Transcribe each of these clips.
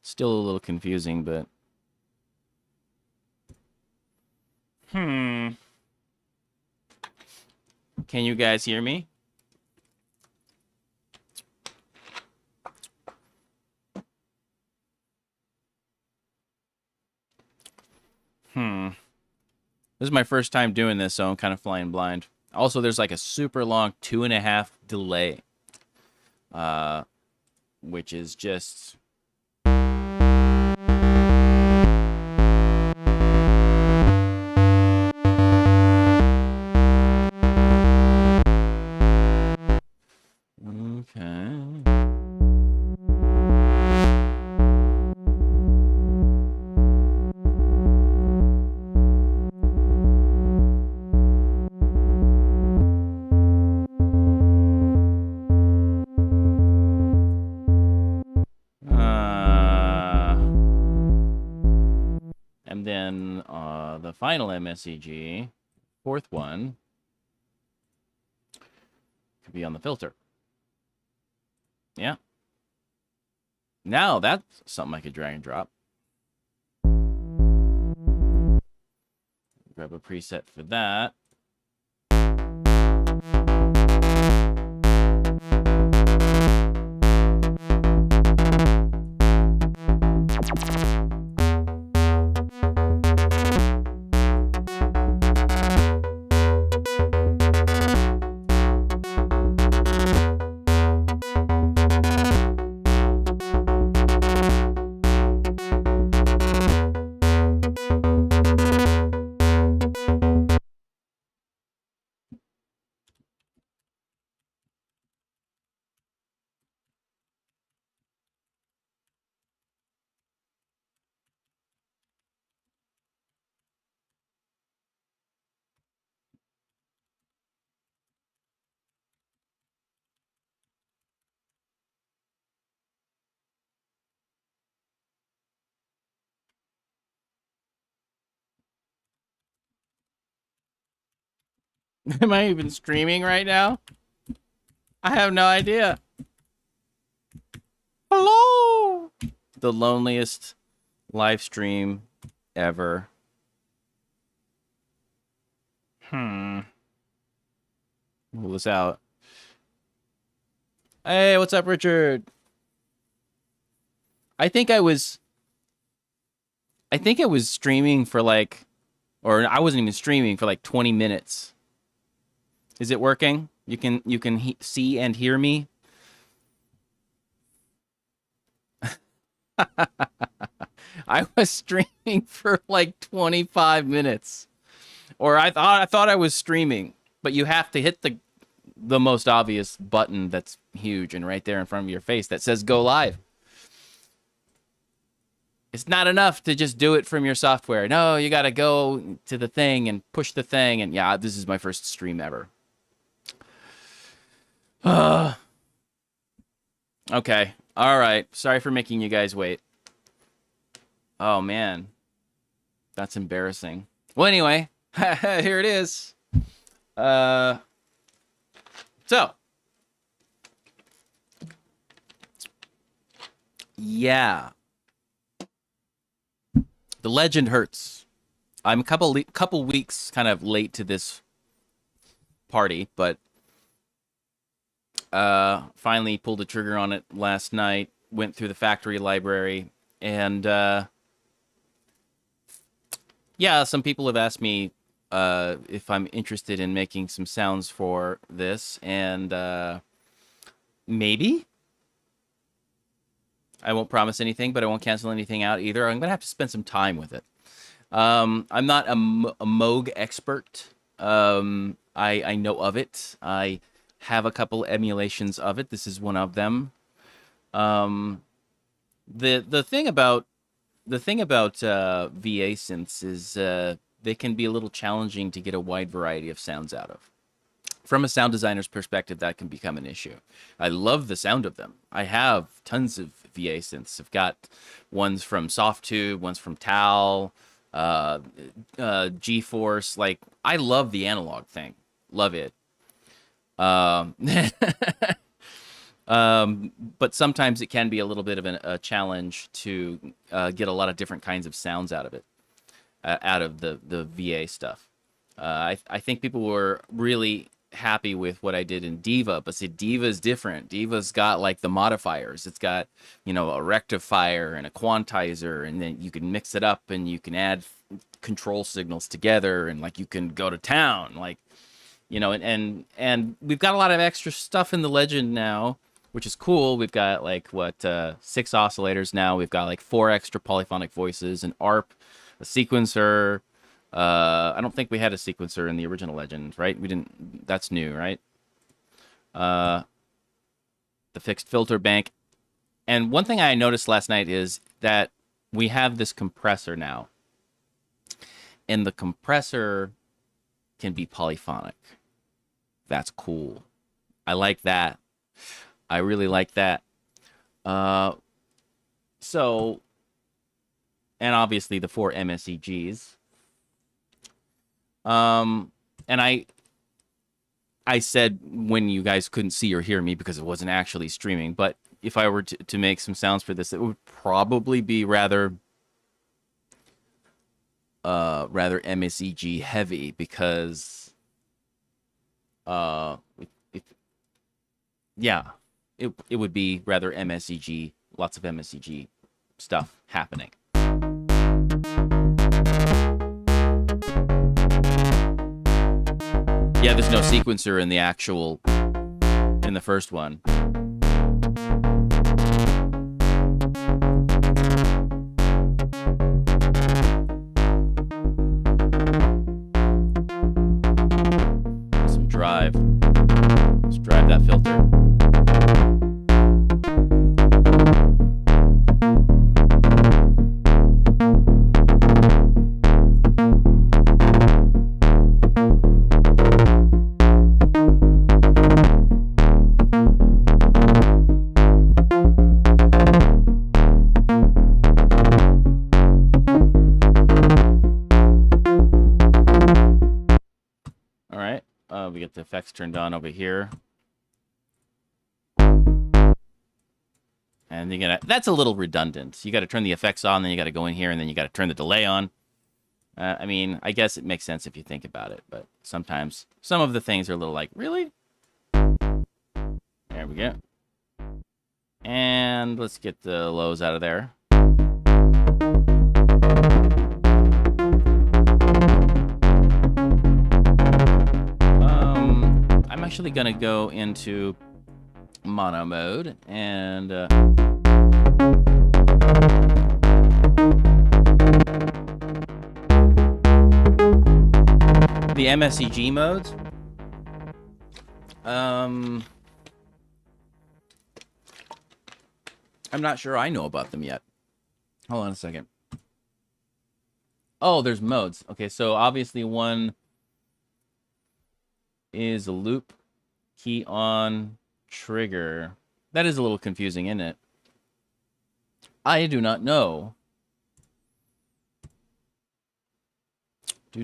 Still a little confusing, but... Can you guys hear me? This is my first time doing this, so I'm kind of flying blind. Also, there's like a super long 2.5 delay. Which is just... Okay. And then the final MSEG, fourth one, could be on the filter. Yeah. Now that's something I could drag and drop. Grab a preset for that. Am I even streaming right now? I have no idea. Hello! The loneliest live stream ever. Roll this out. Hey, what's up, Richard? I think I was streaming for like, or I wasn't even streaming for like 20 minutes. Is it working? You can see and hear me? I was streaming for like 25 minutes. Or I thought I was streaming, but you have to hit the most obvious button that's huge and right there in front of your face that says go live. It's not enough to just do it from your software. No, you got to go to the thing and push the thing. And yeah, this is my first stream ever. Okay. All right. Sorry for making you guys wait. Oh, man. That's embarrassing. Well, anyway, here it is. So. Yeah. The legend hurts. I'm a couple weeks kind of late to this party, but finally pulled the trigger on it last night, went through the factory library, and yeah, some people have asked me if I'm interested in making some sounds for this, and maybe. I won't promise anything, but I won't cancel anything out either. I'm going to have to spend some time with it. I'm not a Moog expert. I know of it. I have a couple emulations of it. This is one of them. The thing about VA synths is they can be a little challenging to get a wide variety of sounds out of. From a sound designer's perspective, that can become an issue. I love the sound of them. I have tons of VA synths. I've got ones from Softtube, ones from Tal, GeForce. Like, I love the analog thing. Love it. But sometimes it can be a little bit of a challenge to get a lot of different kinds of sounds out of it, out of the VA stuff. I think people were really happy with what I did in Diva, but see, Diva's different. Diva's got like the modifiers. It's got, you know, a rectifier and a quantizer, and then you can mix it up and you can add control signals together, and like you can go to town, like, you know, and we've got a lot of extra stuff in the Legend now, which is cool. We've got like 6 oscillators now. We've got like 4 extra polyphonic voices, an ARP, a sequencer. I don't think we had a sequencer in the original Legend, right? We didn't. That's new, right? The fixed filter bank. And one thing I noticed last night is that we have this compressor now. And the compressor can be polyphonic. That's cool. I like that. I really like that. So, and obviously the 4 MSEGs. And I said when you guys couldn't see or hear me because it wasn't actually streaming, but if I were to make some sounds for this, it would probably be rather MSEG heavy, because it would be rather MSEG, lots of MSEG stuff happening. Yeah, there's no sequencer in the first one. Some drive. Let's drive that filter. We get the effects turned on over here. And that's a little redundant. You got to turn the effects on, then you got to go in here, and then you got to turn the delay on. I mean, I guess it makes sense if you think about it, but sometimes some of the things are a little like, really? There we go. And let's get the lows out of there. I'm actually going to go into mono mode and the MSEG modes. I'm not sure I know about them yet. Hold on a second. Oh, there's modes. Okay, so obviously one is a loop key on trigger. That is a little confusing, isn't it? I do not know. Do.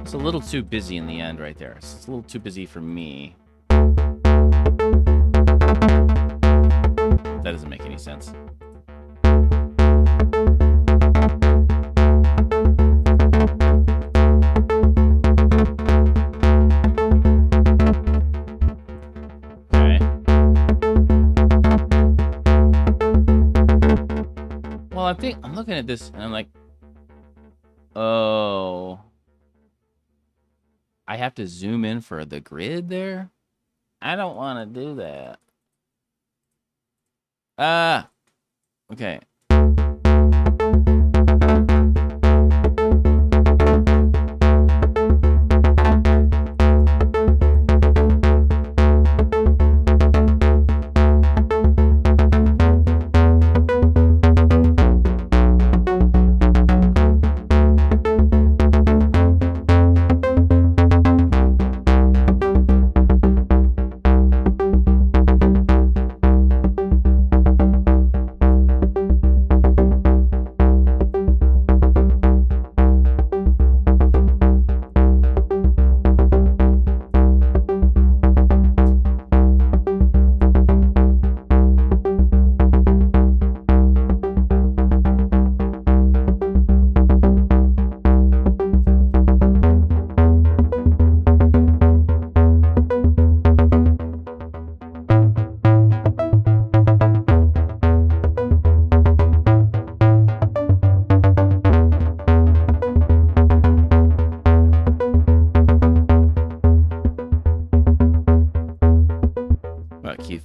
It's a little too busy in the end right there. It's a little too busy for me. That doesn't make any sense. Okay. Well, I'm looking at this and I'm like, oh, I have to zoom in for the grid there? I don't want to do that. Okay.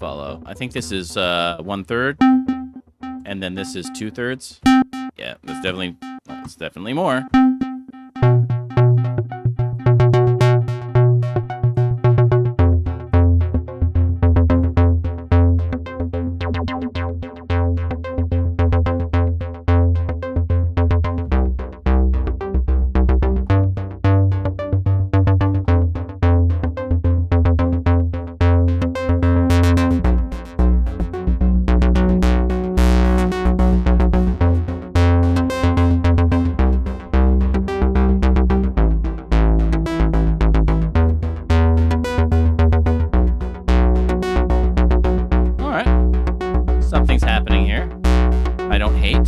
follow? I think this is 1/3, and then this is 2/3. Yeah, that's definitely more. Something's happening here. I don't hate.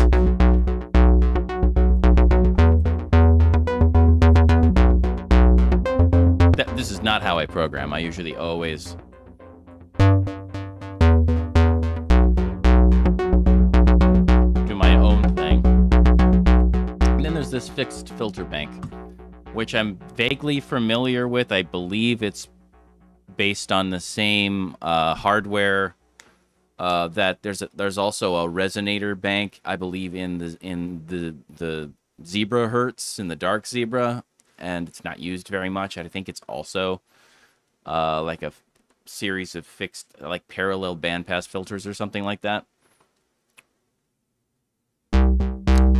This is not how I program. I usually always do my own thing. And then there's this fixed filter bank, which I'm vaguely familiar with. I believe it's based on the same hardware. That there's also a resonator bank, I believe, in the Zebra Hertz, in the Dark Zebra, and it's not used very much. I think it's also like a series of fixed, like parallel bandpass filters or something like that.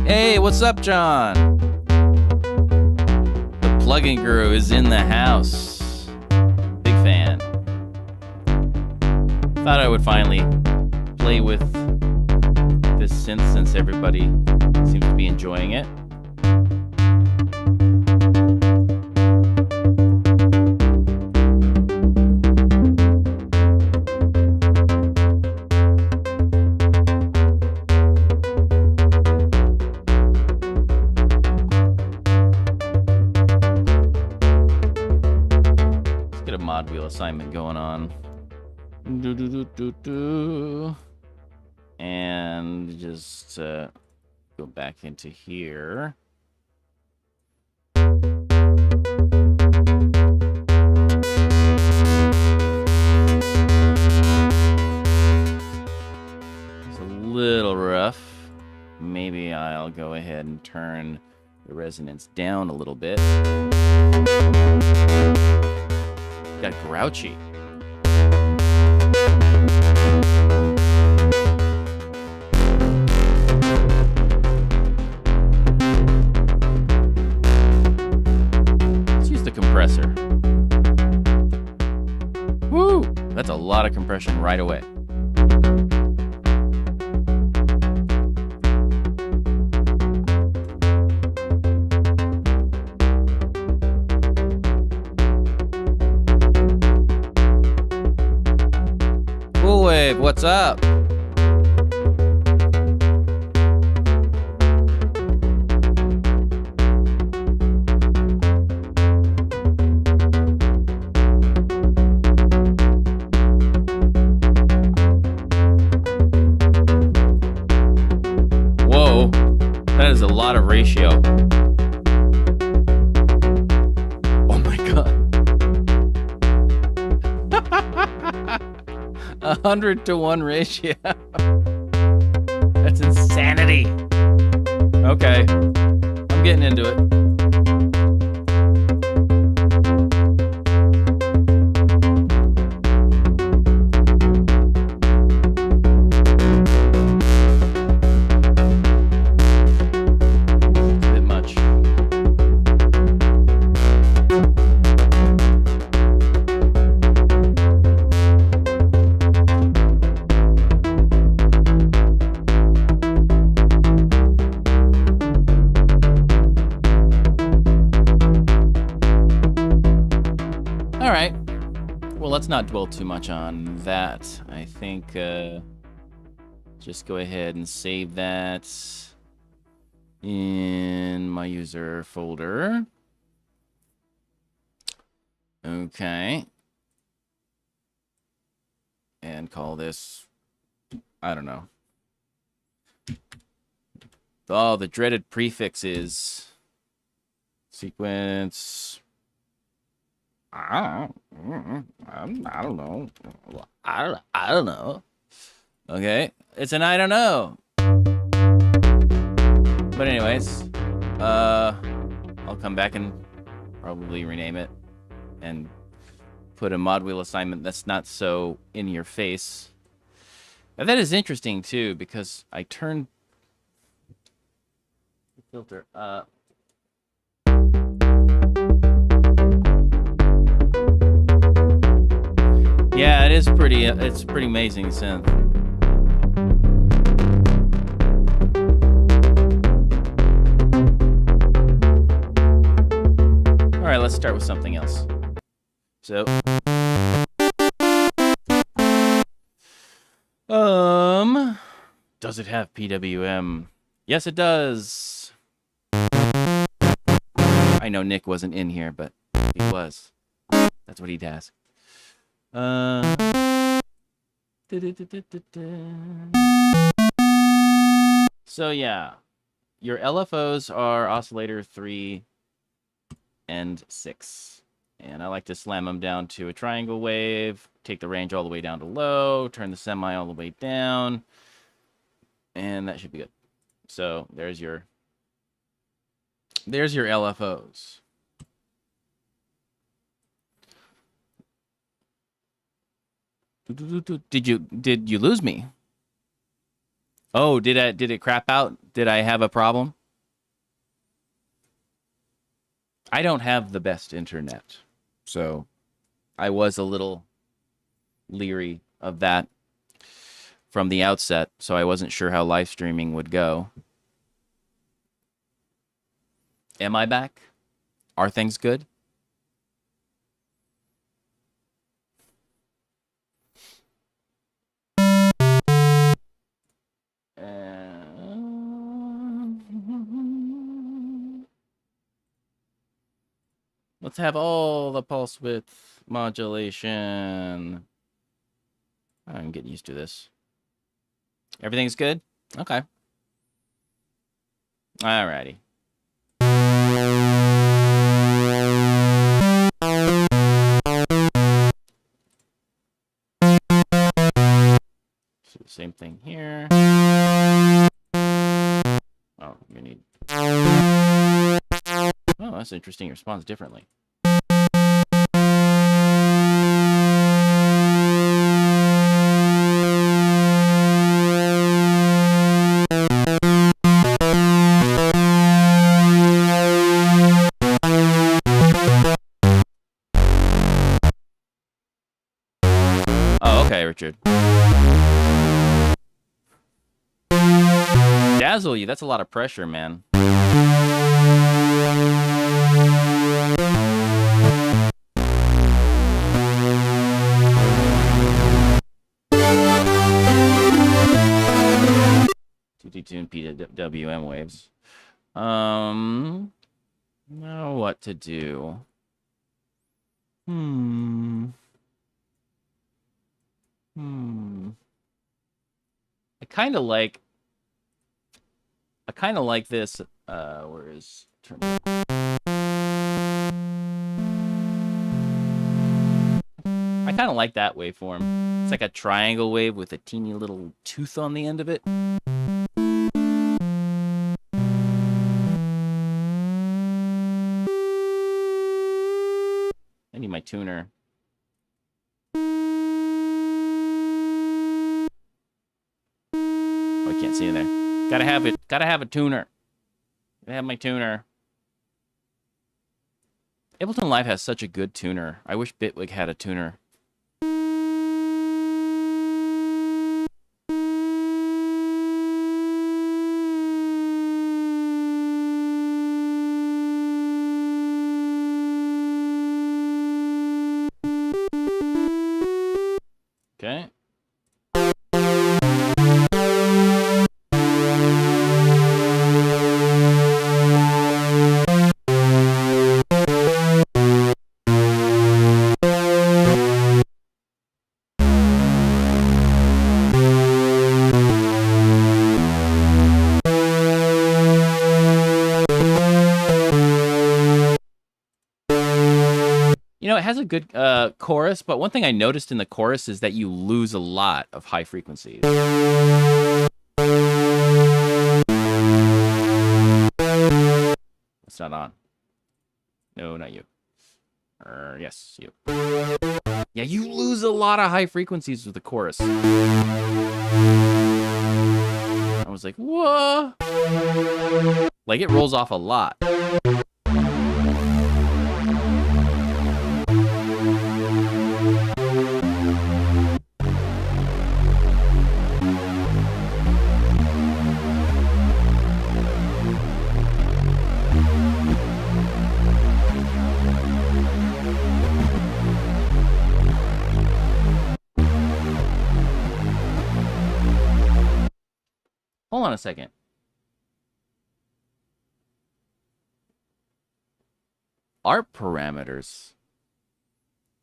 Hey, what's up, John? The plugin guru is in the house. Big fan. Thought I would finally play with this synth since everybody seems to be enjoying it. Let's get a mod wheel assignment going on. And just go back into here. It's a little rough. Maybe I'll go ahead and turn the resonance down a little bit. Got grouchy. Compressor. Woo! That's a lot of compression right away. Cool Wave, what's up? That is a lot of ratio. Oh my god. 100-to-1 ratio. That's insanity. Okay. I'm getting into it. Let's not dwell too much on that. I think just go ahead and save that in my user folder. Okay. And call this, I don't know. Oh, the dreaded prefix is sequence I don't know. I don't know. Okay, it's an I don't know. But anyways, I'll come back and probably rename it and put a mod wheel assignment that's not so in your face. And that is interesting too, because I turned the filter up. Yeah, it's pretty amazing synth. All right, let's start with something else. So, does it have PWM? Yes, it does. I know Nick wasn't in here, but he was. That's what he'd ask. So yeah, your LFOs are oscillator 3 and 6. And I like to slam them down to a triangle wave, take the range all the way down to low, turn the semi all the way down, and that should be good. So there's your LFOs. Did you lose me? Oh, did it crap out? Did I have a problem? I don't have the best internet, so I was a little leery of that from the outset, so I wasn't sure how live streaming would go. Am I back? Are things good? Let's have all the pulse width modulation. I'm getting used to this. Everything's good? Okay. Alrighty. So the same thing here. Oh, you need... Oh, that's interesting. It responds differently. Oh, okay, Richard. Dazzle you. That's a lot of pressure, man. Tune PWM waves. Now what to do? I kind of like this. Where is turn? I kind of like that waveform. It's like a triangle wave with a teeny little tooth on the end of it. I need my tuner. Oh, I can't see in there. Gotta have it. Gotta have a tuner. Gotta have my tuner. Ableton Live has such a good tuner. I wish Bitwig had a tuner. Okay. You know, it has a good chorus, but one thing I noticed in the chorus is that you lose a lot of high frequencies. It's not on. No, not you. Yes, you. Yeah, you lose a lot of high frequencies with the chorus. I was like, whoa. Like, it rolls off a lot. Hold on a second. ARP parameters.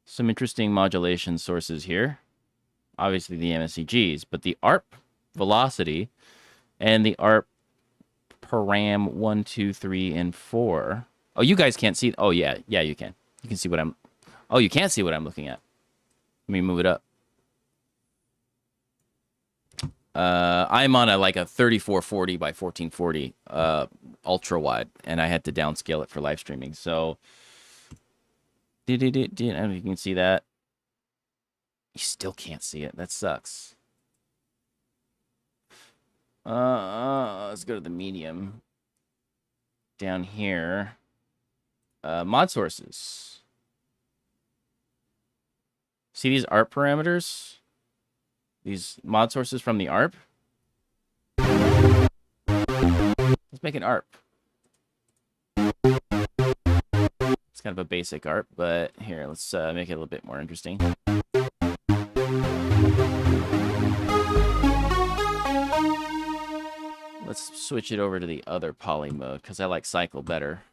Some interesting modulation sources here. Obviously the MSEGs, but the ARP velocity and the ARP param 1, 2, 3, and 4. Oh, you guys can't see. Oh, yeah. Yeah, you can. You can see what I'm... Oh, you can't see what I'm looking at. Let me move it up. I'm on a 3440 by 1440 ultra wide, and I had to downscale it for live streaming. So, I don't know if you can see that. You still can't see it. That sucks. Let's go to the medium. Down here, mod sources. See these ARP parameters? These mod sources from the ARP. Let's make an ARP. It's kind of a basic ARP, but here, let's make it a little bit more interesting. Let's switch it over to the other poly mode, because I like cycle better.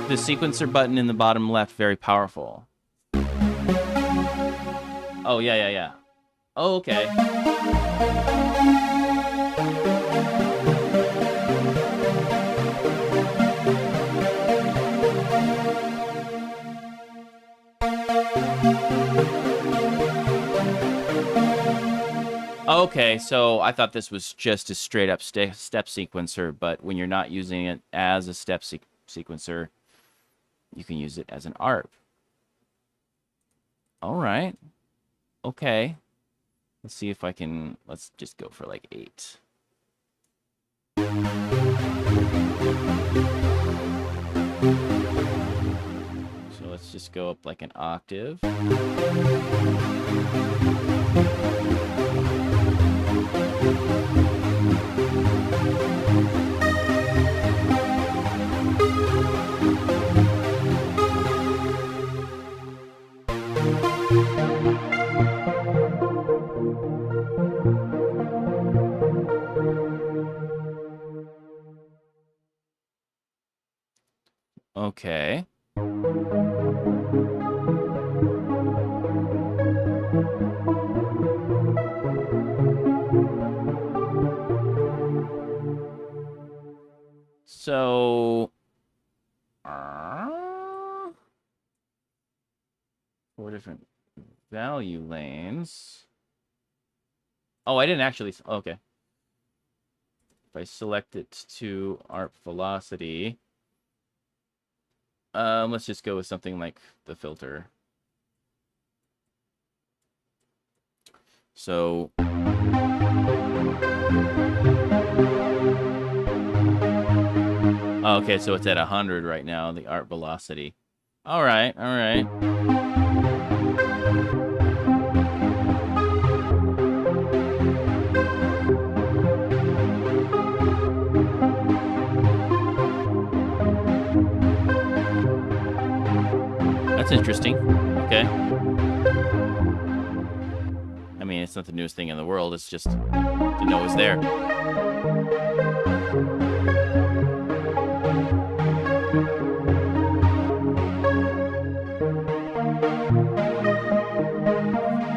The sequencer button in the bottom left, very powerful. Oh, yeah. Oh, okay. Okay, so I thought this was just a straight up step sequencer, but when you're not using it as a step sequencer, you can use it as an ARP. All right. Okay. Let's see if I can... Let's just go for like 8. So let's just go up like an octave. Okay. So, 4 different value lanes. Oh, I didn't actually... Okay. If I select it to ARP velocity... let's just go with something like the filter. So... Okay, so it's at 100 right now, the ARP velocity. All right. That's interesting. Okay. I mean, it's not the newest thing in the world. It's just to know it's there.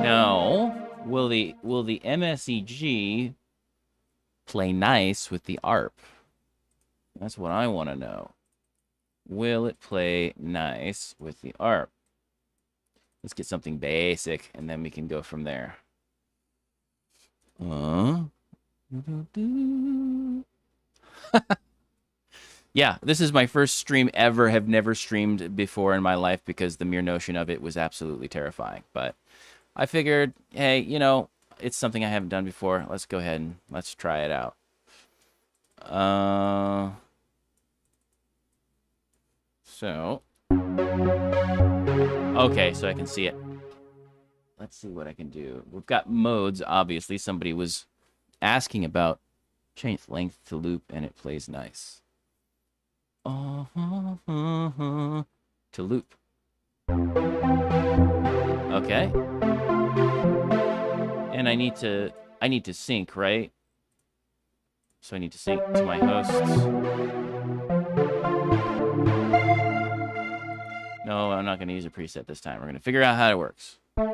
Now, will the MSEG play nice with the ARP? That's what I want to know. Will it play nice with the ARP? Let's get something basic, and then we can go from there. Yeah, this is my first stream ever. Have never streamed before in my life because the mere notion of it was absolutely terrifying. But I figured, hey, you know, it's something I haven't done before. Let's go ahead and let's try it out. So, okay, so I can see it. Let's see what I can do. We've got modes, obviously. Somebody was asking about change length to loop, and it plays nice. To loop. Okay. And I need to sync, right? So I need to sync to my hosts. No, I'm not going to use a preset this time. We're going to figure out how it works. Give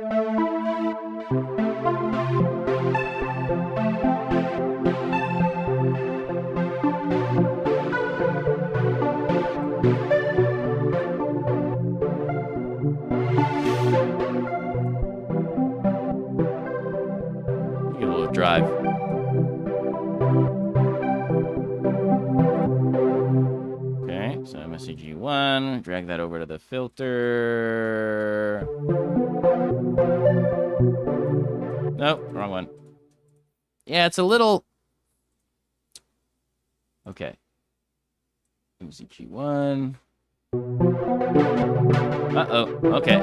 a little drive. Okay, so MSCG1, drag that over to the filter. Nope, wrong one. Yeah, it's a little... Okay. MSCG1. Uh-oh, okay.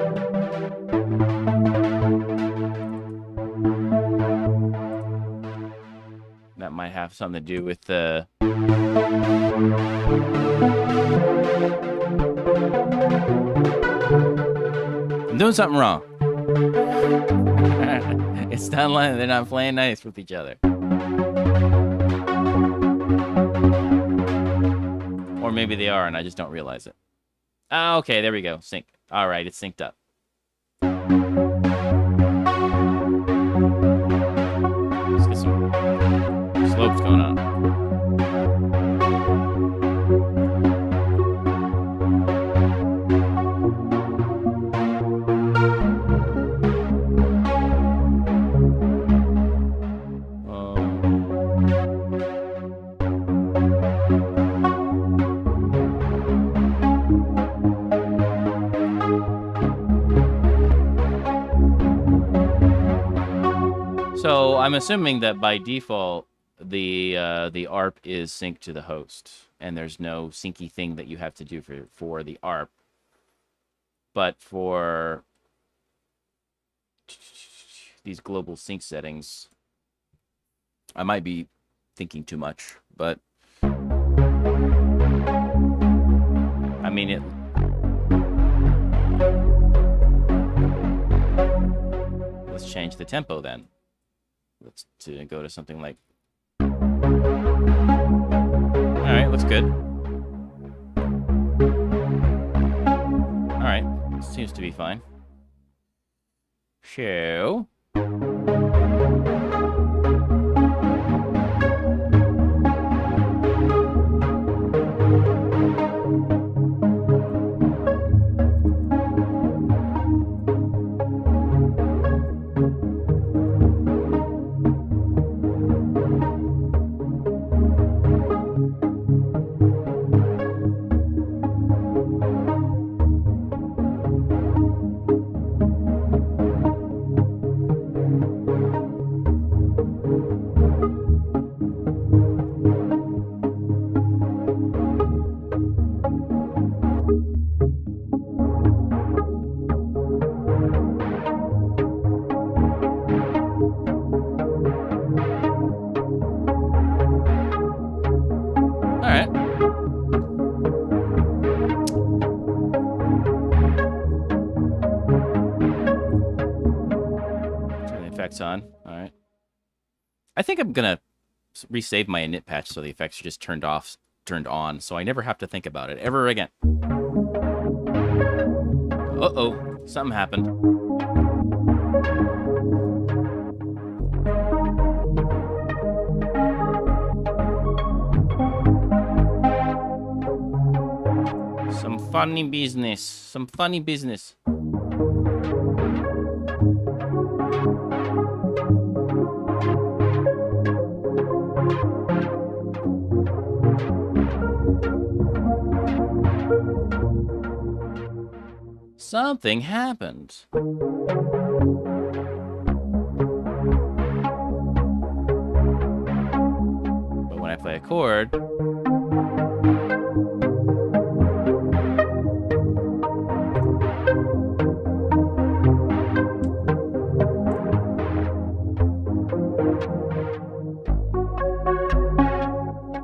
That might have something to do with the... I'm doing something wrong. It's not like they're not playing nice with each other. Or maybe they are and I just don't realize it. Ah, okay, there we go. Sync. All right, it's synced up. Let's get some slopes going on. So I'm assuming that by default, the ARP is synced to the host, and there's no syncy thing that you have to do for the ARP. But for these global sync settings, I might be thinking too much, but I mean it. Let's change the tempo then. Let's go to something like... All right, looks good. All right, seems to be fine. So... On. All right. I think I'm gonna resave my init patch so the effects are just turned on, so I never have to think about it ever again. Uh-oh, something happened. funny business. Some funny business. Something happened. But when I play a chord...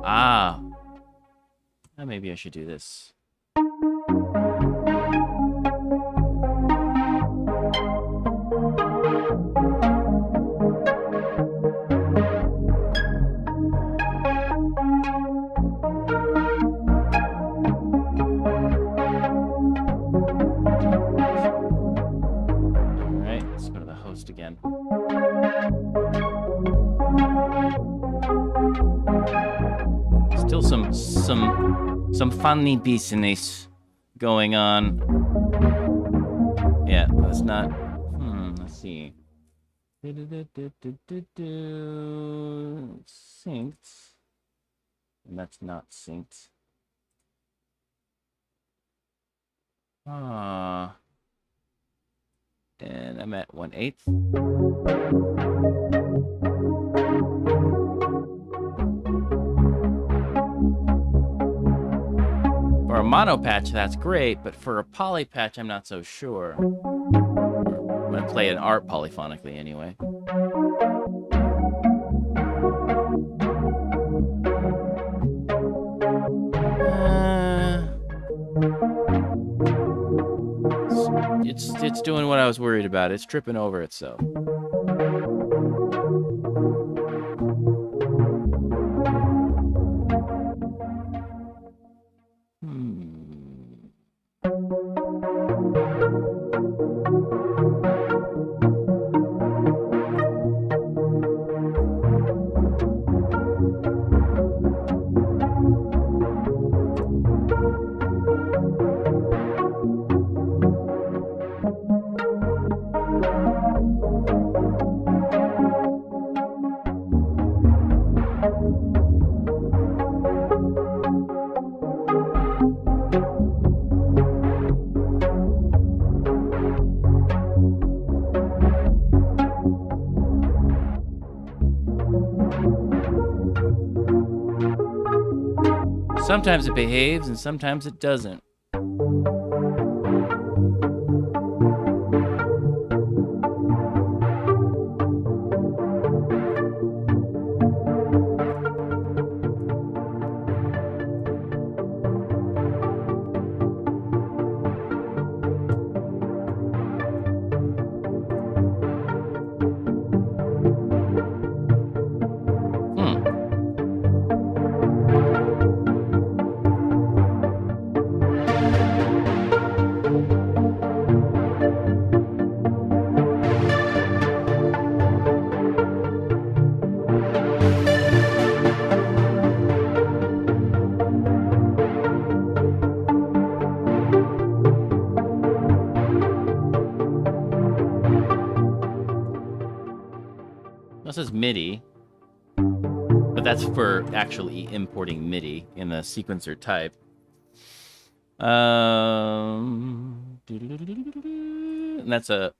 Ah. Maybe I should do this. Again. Still some funny business going on. Yeah, that's not. Let's see. Synced. And that's not synced. And I'm at 1/8. For a mono patch, that's great, but for a poly patch, I'm not so sure. I'm gonna play an art polyphonically anyway. It's doing what I was worried about. It's tripping over itself. Sometimes it behaves and sometimes it doesn't. This is MIDI, but that's for actually importing MIDI in the sequencer type. And that's a...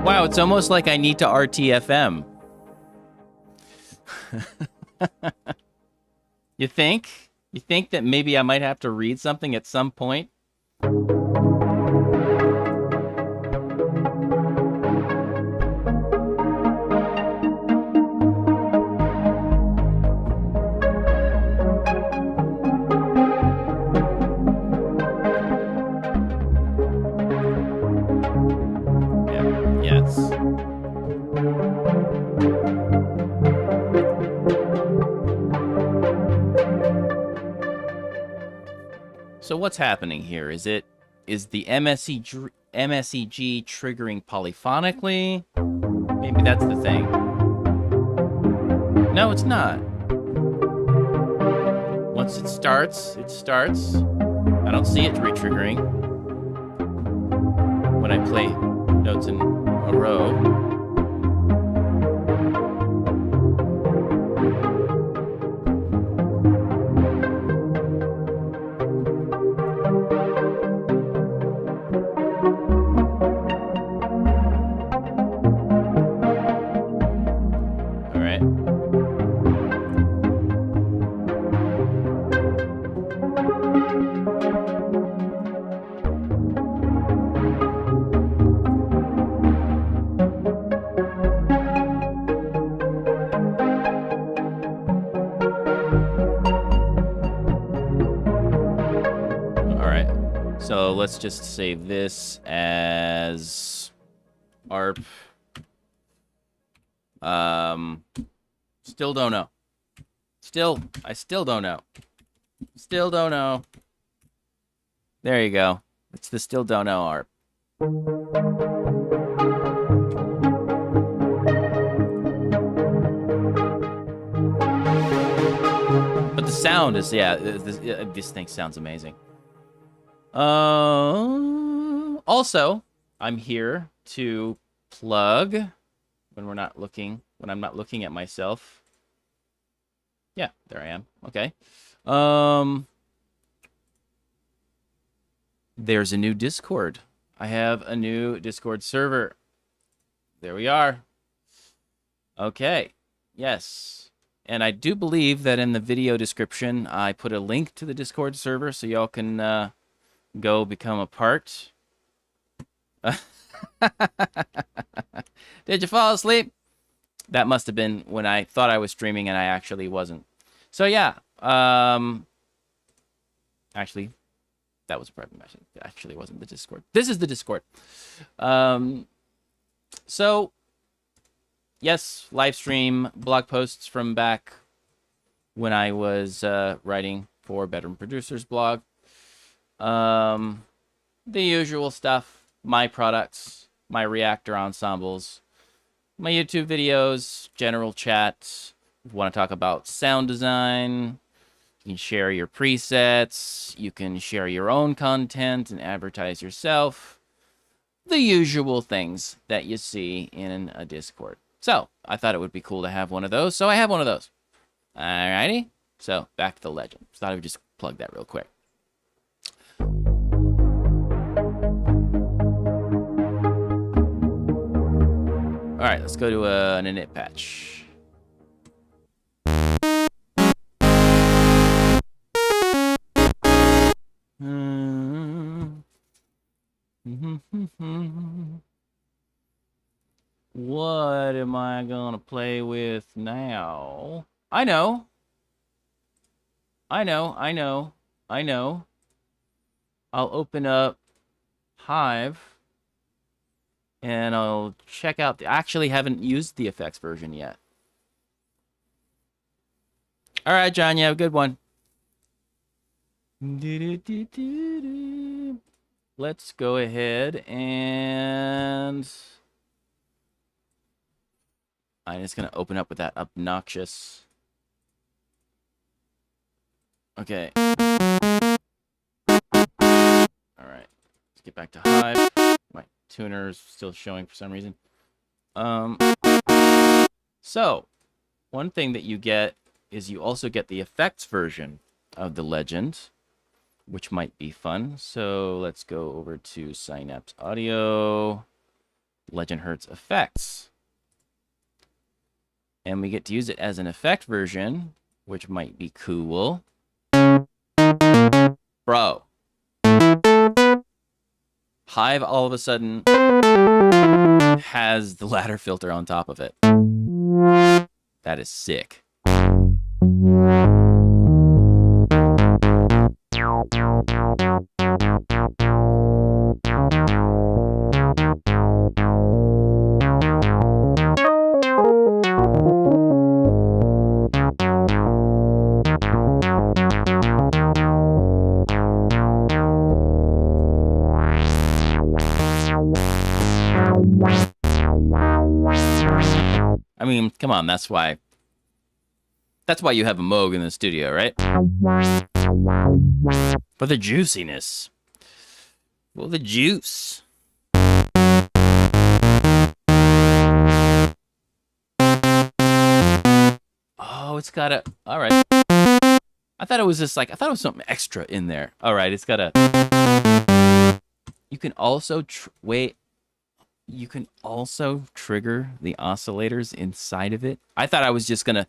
Wow, it's almost like I need to RTFM. You think? You think that maybe I might have to read something at some point? So what's happening here? Is the MSEG triggering polyphonically? Maybe that's the thing. No, it's not. Once it starts, it starts. I don't see it re-triggering when I play notes in a row. All right. So let's just save this as ARP. Still don't know. I still don't know. Still don't know. There you go. It's the still don't know ARP. But the sound is, yeah, this thing sounds amazing. Also, I'm here to plug when I'm not looking at myself. Yeah, there I am. Okay. There's a new Discord. I have a new Discord server. There we are. Okay. Yes. And I do believe that in the video description, I put a link to the Discord server so y'all can go become a part. Did you fall asleep? That must have been when I thought I was streaming and I actually wasn't. So yeah, actually, that was a private message. It actually wasn't the Discord. This is the Discord. So yes, live stream, blog posts from back when I was writing for Bedroom Producers blog. The usual stuff, my products, my reactor ensembles, my YouTube videos, general chat. If you want to talk about sound design, you can share your presets, you can share your own content and advertise yourself. The usual things that you see in a Discord. So, I thought it would be cool to have one of those, so I have one of those. Alrighty, so back to the legend. Thought I would just plug that real quick. All right, let's go to an init patch. What am I gonna play with now? I know. I'll open up Hive. And I'll check out I actually haven't used the effects version yet. All right, John, you have a good one. Let's go ahead and I'm just going to open up with that obnoxious. Okay. All right. Let's get back to Hive. My tuner's still showing for some reason. So, one thing that you get is you also get the effects version of the Legend, which might be fun. So let's go over to Synapse Audio, Legend Hertz Effects. And we get to use it as an effect version, which might be cool. Bro. Hive all of a sudden has the ladder filter on top of it. That is sick. I mean, come on, that's why you have a Moog in the studio, right? For the juiciness. Well, the juice. Oh, it's got a... All right. I thought it was just like... I thought it was something extra in there. All right, it's got a... You can also... You can also trigger the oscillators inside of it. I thought it was just gonna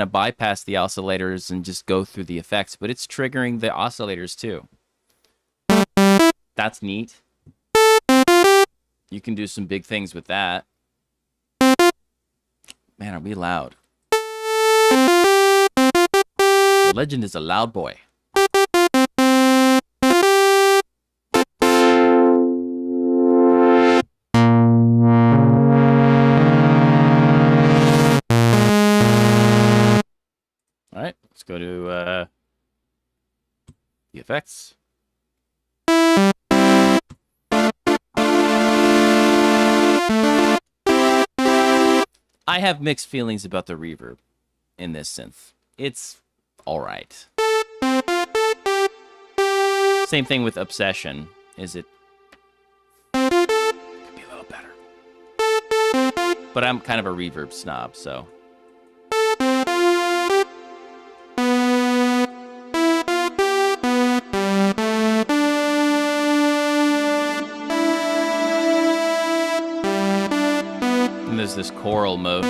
bypass the oscillators and just go through the effects, but it's triggering the oscillators too. That's neat. You can do some big things with that. Man, are we loud? The legend is a loud boy. All right, let's go to the effects. I have mixed feelings about the reverb in this synth. It's all right. Same thing with Obsession. Could be a little better. But I'm kind of a reverb snob, so. And there's this choral mode.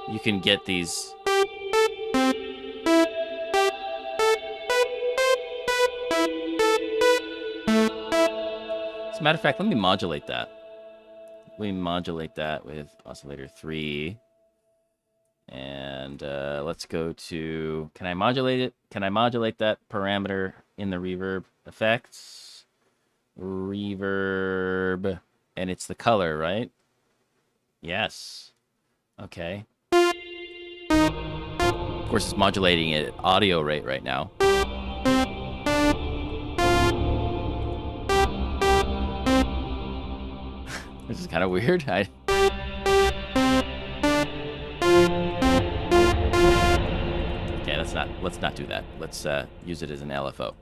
You can get these. As a matter of fact, let me modulate that. We modulate that with oscillator 3. And let's go to, can I modulate it? Can I modulate that parameter in the reverb effects? Reverb, and it's the color, right? Yes. Okay. Of course, it's modulating it at audio rate right now. This is kind of weird. Okay, let's not do that. Let's use it as an LFO.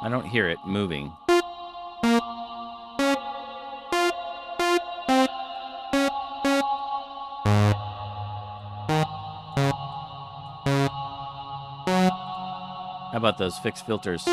I don't hear it moving. How about those fixed filters?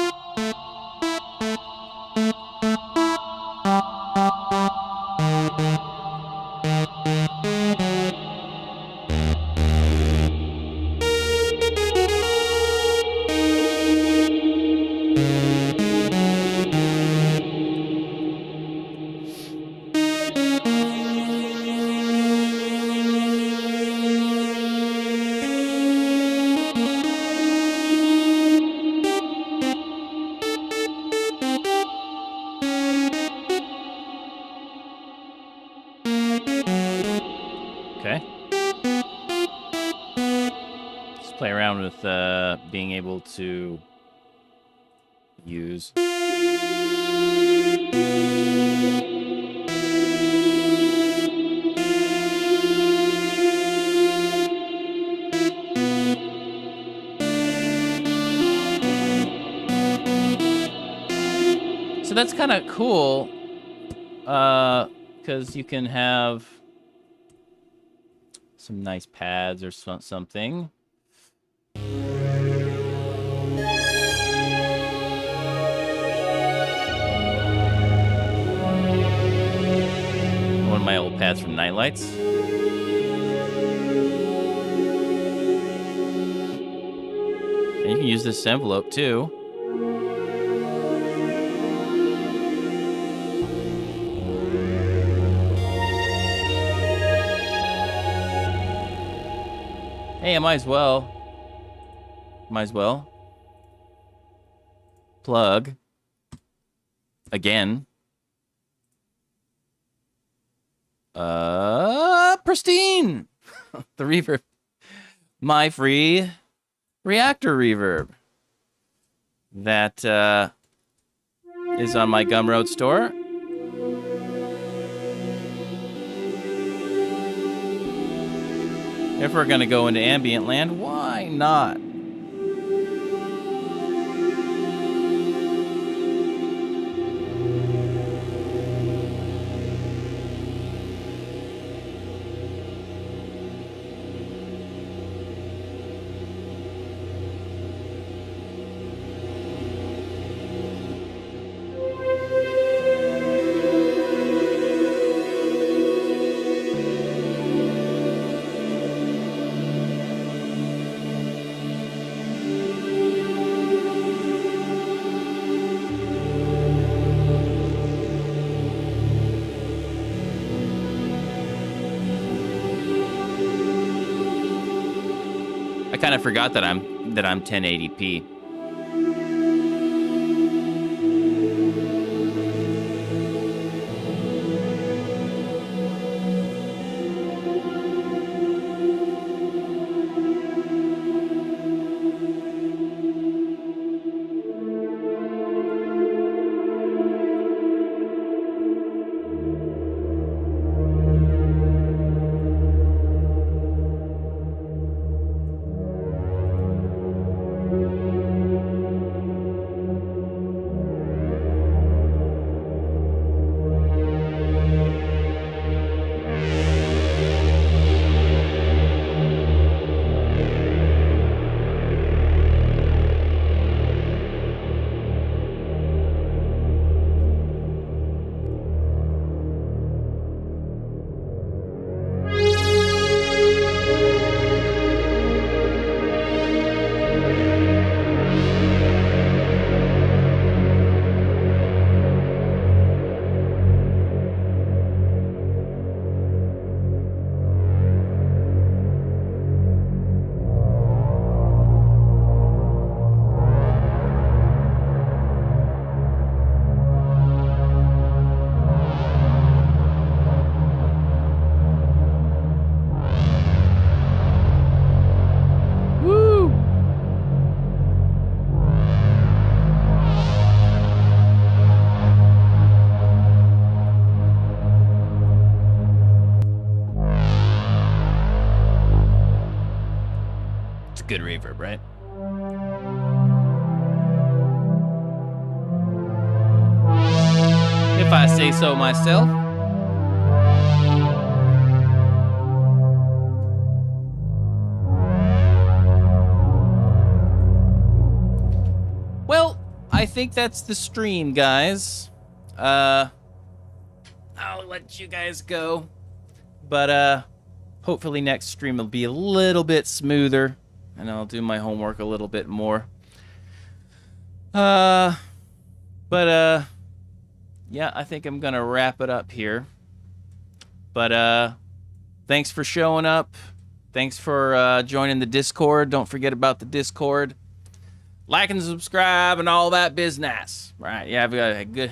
Play around with being able to use. So that's kind of cool, because you can have some nice pads or something. One of my old pads from Nightlights. And you can use this envelope too. Hey, I might as well. Plug. Again. Pristine! The reverb. My free reactor reverb. That, is on my Gumroad store. If we're gonna go into ambient land, why not? I kind of forgot that I'm 1080p. Good reverb, right? If I say so myself. Well, I think that's the stream, guys. I'll let you guys go. But hopefully next stream will be a little bit smoother. And I'll do my homework a little bit more. Yeah, I think I'm gonna wrap it up here. But thanks for showing up. Thanks for joining the Discord. Don't forget about the Discord. Like and subscribe and all that business. Right, yeah, have a good